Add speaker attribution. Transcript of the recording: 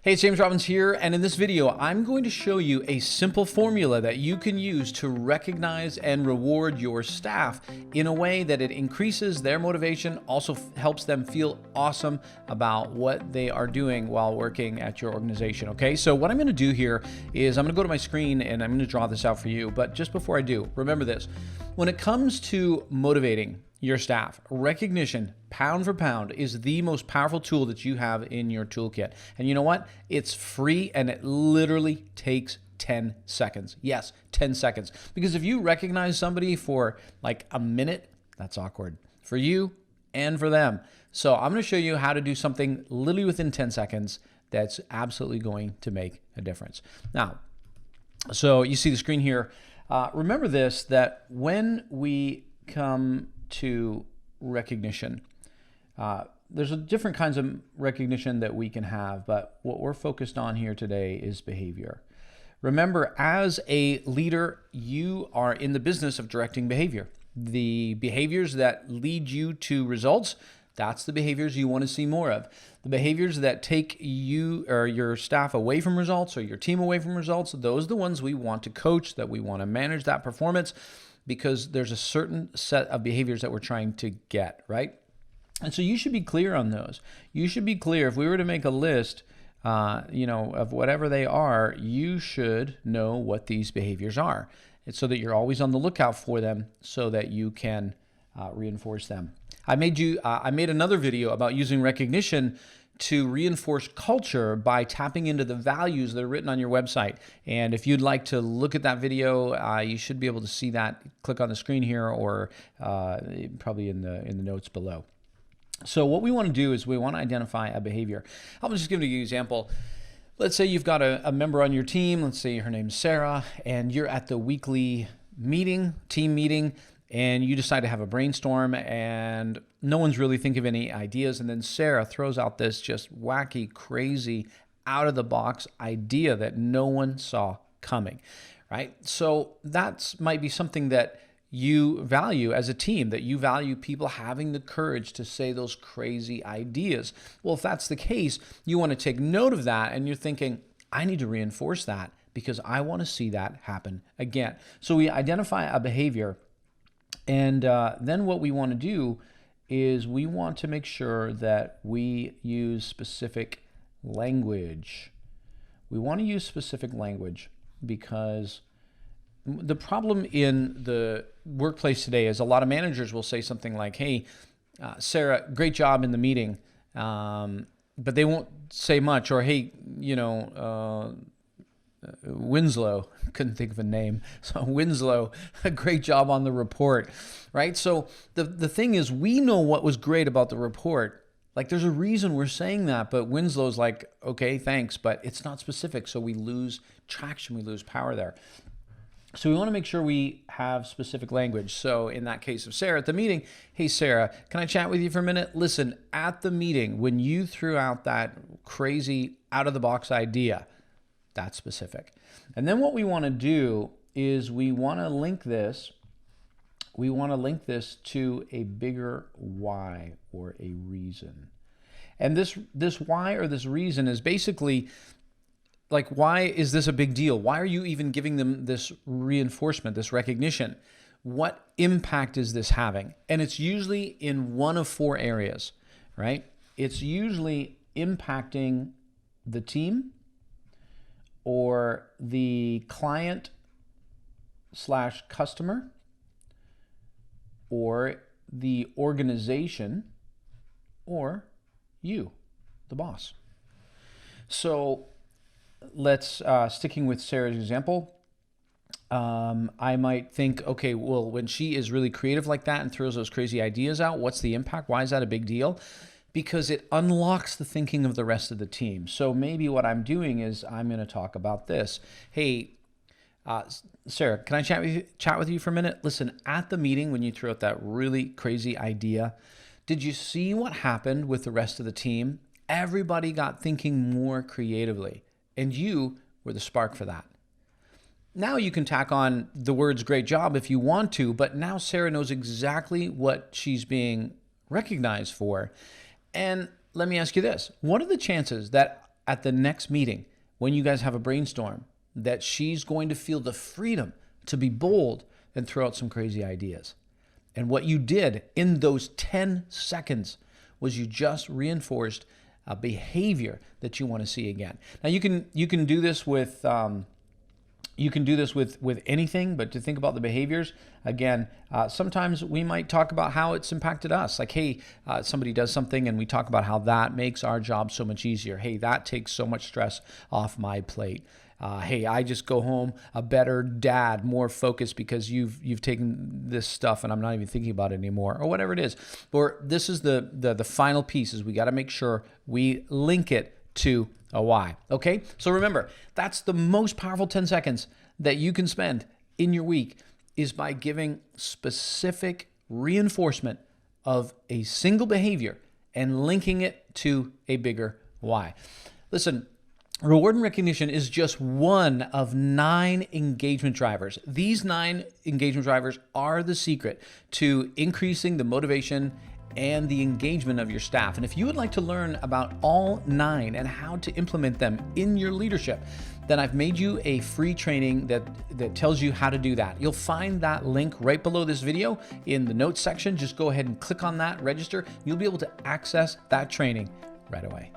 Speaker 1: Hey, it's James Robbins here, and in this video, I'm going to show you a simple formula that you can use to recognize and reward your staff in a way that it increases their motivation, also helps them feel awesome about what they are doing while working at your organization, okay? So what I'm gonna do here is I'm gonna go to my screen and I'm gonna draw this out for you, but just before I do, remember this. When it comes to motivating your staff, recognition, pound for pound, is the most powerful tool that you have in your toolkit. And you know what? It's free and it literally takes 10 seconds. Yes, 10 seconds. Because if you recognize somebody for like a minute, that's awkward for you and for them. So I'm going to show you how to do something literally within 10 seconds that's absolutely going to make a difference. Now, so you see the screen here. Remember this, that when we come to recognition, there's different kinds of recognition that we can have, but what we're focused on here today is behavior. Remember, as a leader, you are in the business of directing behavior. The behaviors that lead you to results, that's the behaviors you want to see more of. The behaviors that take you or your staff away from results or your team away from results, those are the ones we want to coach, that we want to manage that performance, because there's a certain set of behaviors that we're trying to get, right? And so you should be clear on those. You should be clear. If we were to make a list, of whatever they are, you should know what these behaviors are. It's so that you're always on the lookout for them so that you can reinforce them. I made another video about using recognition to reinforce culture by tapping into the values that are written on your website. And if you'd like to look at that video, you should be able to see that. Click on the screen here or probably in the notes below. So what we want to do is we want to identify a behavior. I'll just give you an example. Let's say you've got a member on your team. Let's say her name's Sarah, and you're at the weekly meeting, team meeting, and you decide to have a brainstorm and no one's really thinking of any ideas. And then Sarah throws out this just wacky, crazy, out of the box idea that no one saw coming, right? So that might be something that you value as a team, that you value people having the courage to say those crazy ideas. Well, if that's the case, you want to take note of that and you're thinking, I need to reinforce that because I want to see that happen again. So we identify a behavior. And then what we want to do is we want to make sure that we use specific language. We want to use specific language because the problem in the workplace today is a lot of managers will say something like, hey, Sarah, great job in the meeting, but they won't say much. Or, hey, Winslow, couldn't think of a name. So Winslow, a great job on the report, right? So the thing is, we know what was great about the report. Like there's a reason we're saying that, but Winslow's like, okay, thanks, but it's not specific. So we lose traction, we lose power there. So we want to make sure we have specific language. So in that case of Sarah at the meeting, hey Sarah, can I chat with you for a minute? Listen, at the meeting, when you threw out that crazy out of the box idea, that's specific. And then what we want to do is we want to link this to a bigger why or a reason. And this why or this reason is basically like, why is this a big deal? Why are you even giving them this reinforcement, this recognition? What impact is this having? And it's usually in one of four areas, right? It's usually impacting the team, or the client / customer, or the organization, or you, the boss. So let's, sticking with Sarah's example, I might think, okay, well, when she is really creative like that and throws those crazy ideas out, what's the impact? Why is that a big deal? Because it unlocks the thinking of the rest of the team. So maybe what I'm doing is I'm going to talk about this. Hey, Sarah, can I chat with you for a minute? Listen, at the meeting when you threw out that really crazy idea, did you see what happened with the rest of the team? Everybody got thinking more creatively, and you were the spark for that. Now you can tack on the words great job if you want to, but now Sarah knows exactly what she's being recognized for. And let me ask you this. What are the chances that at the next meeting, when you guys have a brainstorm, that she's going to feel the freedom to be bold and throw out some crazy ideas. And what you did in those 10 seconds was you just reinforced a behavior that you want to see again. Now you can do this with anything, but to think about the behaviors again, sometimes we might talk about how it's impacted us. Like, hey, somebody does something and we talk about how that makes our job so much easier. Hey, that takes so much stress off my plate. Hey, I just go home a better dad, more focused because you've taken this stuff and I'm not even thinking about it anymore, or whatever it is. Or this is the final piece, is we got to make sure we link it to a why. Okay, so remember, that's the most powerful 10 seconds that you can spend in your week, is by giving specific reinforcement of a single behavior and linking it to a bigger why. Listen, reward and recognition is just one of 9 engagement drivers. These 9 engagement drivers are the secret to increasing the motivation and the engagement of your staff. And if you would like to learn about all 9 and how to implement them in your leadership, then I've made you a free training that tells you how to do that. You'll find that link right below this video in the notes section. Just go ahead and click on that, register. You'll be able to access that training right away.